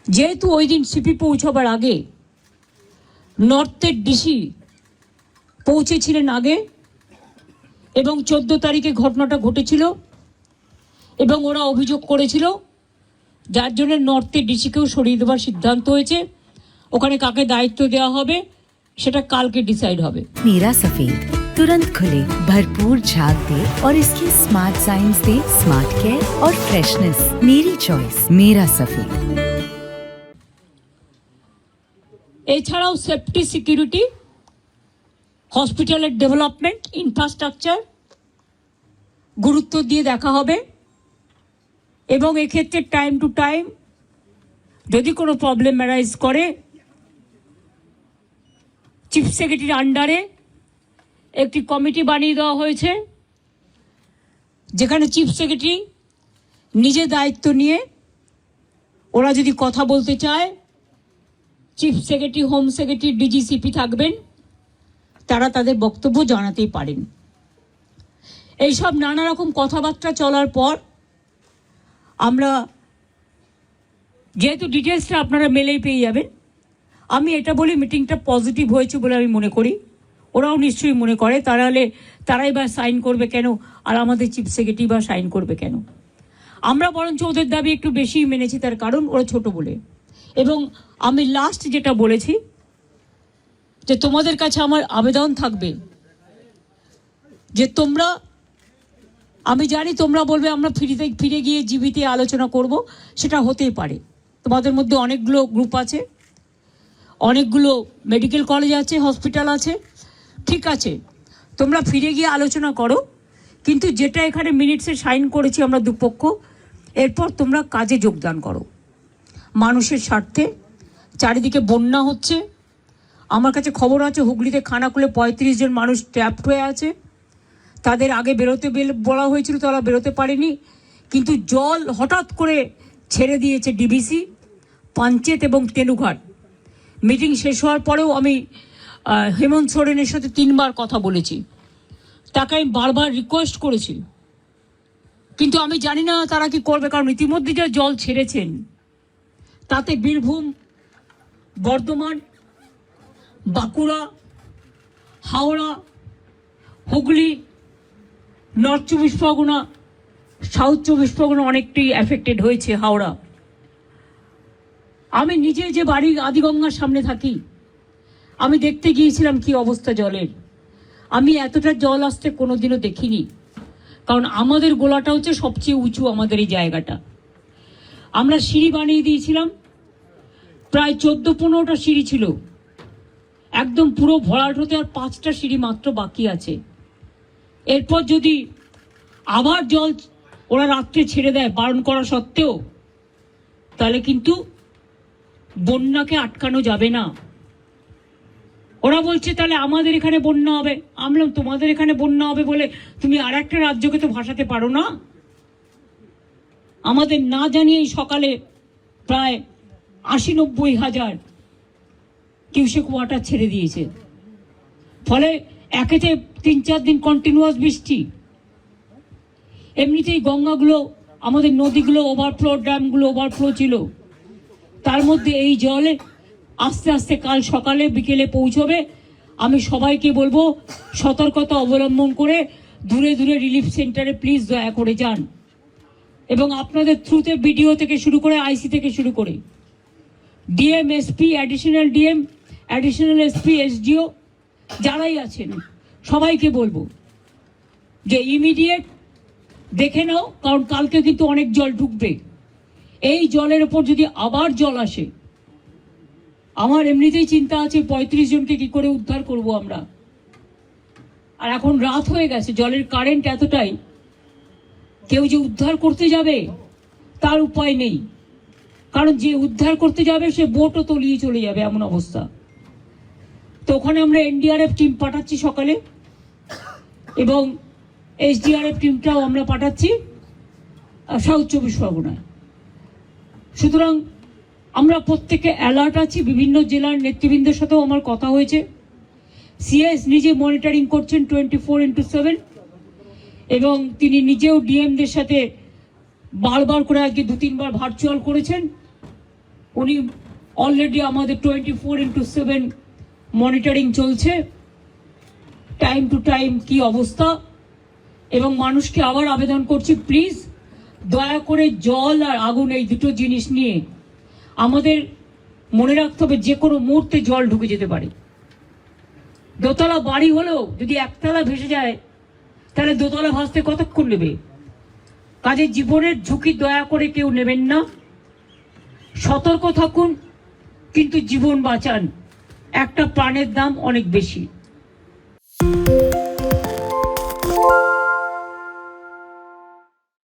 যেহেতু ওই দিন সিপি পৌঁছাবার আগে নর্থের ডিসি পৌঁছেছিলেন আগে এবং 14 তারিখে ঘটনাটা ঘটেছিল এবং ওরা অভিযোগ করেছিল, যার জন্য নর্থের ডিসিকেও সরিয়ে দেওয়ার সিদ্ধান্ত হয়েছে। ওখানে কাকে দায়িত্ব দেওয়া হবে সেটা কালকে ডিসাইড হবে। मीरा सफेद तुरंत खुले, भरपूर झाग दे और इसकी स्मार्ट साइंस दे स्मार्ट केयर और फ्रेशनेस। मेरी चॉइस मीरा सफेद। এছাড়াও সেফটি, সিকিউরিটি, হসপিটালের ডেভেলপমেন্ট, ইনফ্রাস্ট্রাকচার গুরুত্ব দিয়ে দেখা হবে এবং এক্ষেত্রে টাইম টু টাইম যদি কোনো প্রবলেম অ্যারাইজ করে চিফ সেক্রেটারির আন্ডারে একটি কমিটি বানিয়ে দেওয়া হয়েছে, যেখানে চিফ সেক্রেটারি নিজে দায়িত্ব নিয়ে ওরা যদি কথা বলতে চায়, chief secretary, home secretary, DG CP থাকবেন, তারা তাদের বক্তব্য জানাতেই পারেন। এইসব নানা রকম কথাবার্তা চলার পর আমরা, যেহেতু ডিটেলসটা আপনারা মেলেই পেয়ে যাবেন, আমি এটা বলি মিটিংটা পজিটিভ হয়েছে বলে আমি মনে করি। ওরাও নিশ্চয়ই মনে করে, তারাই বা সাইন করবে কেন, আর আমাদের চিফ সেক্রেটারি বা সাইন করবে কেন? আমরা বরঞ্চ ওদের দাবি একটু বেশি মেনেছি, তার কারণ ওরা ছোট বলে। এবং আমি লাস্ট যেটা বলেছি যে তোমাদের কাছে আমার আবেদন থাকবে যে তোমরা, আমি জানি তোমরা বলবে আমরা ফিরে গিয়ে জীবিতে আলোচনা করব, সেটা হতেই পারে। তোমাদের মধ্যে অনেকগুলো গ্রুপ আছে, অনেকগুলো মেডিকেল কলেজ আছে, হসপিটাল আছে, ঠিক আছে, তোমরা ফিরে গিয়ে আলোচনা করো, কিন্তু যেটা এখানে মিনিটসে সাইন করেছি আমরা দুপক্ষ, এরপর তোমরা কাজে যোগদান করো মানুষের স্বার্থে। চারিদিকে বন্যা হচ্ছে, আমার কাছে খবর আছে হুগলিতে খানাকুলে 35 জন মানুষ ট্র্যাপড হয়ে আছে। তাদের আগে বেরোতে বলা হয়েছিল, তারা বেরোতে পারেনি, কিন্তু জল হঠাৎ করে ছেড়ে দিয়েছে ডিবিসি, পাঞ্চেত এবং তেনুঘাট। মিটিং শেষ হওয়ার পরেও আমি হেমন্ত সোরেনের সাথে 3 বার কথা বলেছি, তাকে আমি বারবার রিকোয়েস্ট করেছি, কিন্তু আমি জানি না তারা কি করবে, কারণ ইতিমধ্যে যা জল ছেড়েছেন তাতে বীরভূম, বর্ধমান, বাঁকুড়া, হাওড়া, হুগলি, নর্থ 24 পরগনা, সাউথ 24 পরগনা অনেকটাই এফেক্টেড হয়েছে। হাওড়া, আমি নিজে যে বাড়ি আদিগঙ্গার সামনে থাকি, আমি দেখতে গিয়েছিলাম কি অবস্থা জলের। আমি এতটা জল আসতে কোনোদিনও দেখিনি, কারণ আমাদের গোলাটা হচ্ছে সবচেয়ে উঁচু, আমাদের এই জায়গাটা। আমরা সিঁড়ি বানিয়ে দিয়েছিলাম, প্রায় 14-15টা সিঁড়ি ছিল, একদম পুরো ভরাট হতে আর 5টা সিঁড়ি মাত্র বাকি আছে। এরপর যদি আবার জল ওরা রাত্রে ছেড়ে দেয় বারণ করা সত্ত্বেও, তাহলে কিন্তু বন্যাকে আটকানো যাবে না। ওরা বলছে তাহলে আমাদের এখানে বন্যা হবে। আমি বললাম তোমাদের এখানে বন্যা হবে বলে তুমি আর একটা রাজ্যকে তো ভাসাতে পারো না। আমাদের না জানিয়েই সকালে প্রায় 80-90 হাজার কিউসেক ওয়াটার ছেড়ে দিয়েছে, ফলে একেতে 3-4 দিন কন্টিনিউয়াস বৃষ্টি। এমনিতেই গঙ্গাগুলো, আমাদের নদীগুলো ওভারফ্লো, ড্যামগুলো ওভারফ্লো ছিল, তার মধ্যে এই জলে আস্তে আস্তে কাল সকালে বিকেলে পৌঁছবে। আমি সবাইকে বলবো সতর্কতা অবলম্বন করে দূরে দূরে রিলিফ সেন্টারে প্লিজ দয়া করে যান, এবং আপনাদের থ্রুতে বিডিও থেকে শুরু করে আইসি থেকে শুরু করে DM, SP, additional DM, additional SP, SDO যারাই আছেন সবাইকে বলবো যে ইমিডিয়েট দেখে নাও, কারণ কালকে কিন্তু অনেক জল ঢুকবে। এই জলের ওপর যদি আবার জল আসে, আমার এমনিতেই চিন্তা আছে 35 জনকে কি করে উদ্ধার করব আমরা। আর এখন রাত হয়ে গেছে, জলের কারেন্ট এতটাই, কেউ যে উদ্ধার করতে যাবে তার উপায় নেই, কারণ যে উদ্ধার করতে যাবে সে বোটও তলিয়ে চলে যাবে, এমন অবস্থা। তো ওখানে আমরা এনডিআরএফ টিম পাঠাচ্ছি সকালে, এবং এসডিআরএফ টিমটাও আমরা পাঠাচ্ছি সাউথ 24 পরগনায়। সুতরাং আমরা প্রত্যেকে অ্যালার্ট আছি। বিভিন্ন জেলার নেতৃবৃন্দের সাথেও আমার কথা হয়েছে, সিএস নিজে মনিটরিং করছেন 24x7, এবং তিনি নিজেও ডিএমদের সাথে বারবার করে আজকে 2-3 বার ভার্চুয়াল করেছেন, উনি অলরেডি আমাদের 24/7 মনিটরিং চলছে, টাইম টু টাইম কি অবস্থা। এবং মানুষকে আবার আবেদন করছি, প্লিজ দয়া করে জল আর আগুন এই দুটো জিনিস নিয়ে আমাদের মনে রাখতে হবে, যে কোনো মুহূর্তে জল ঢুকে যেতে পারে। দোতলা বাড়ি হলেও যদি একতলা ভেসে যায় তাহলে দোতলা ভাসতে কতক্ষণ নেবে? কাজে জীবনের ঝুঁকি দয়া করে কেউ নেবেন না, সতর্ক থাকুন, কিন্তু জীবন বাঁচান। একটা প্রাণের দাম অনেক বেশি।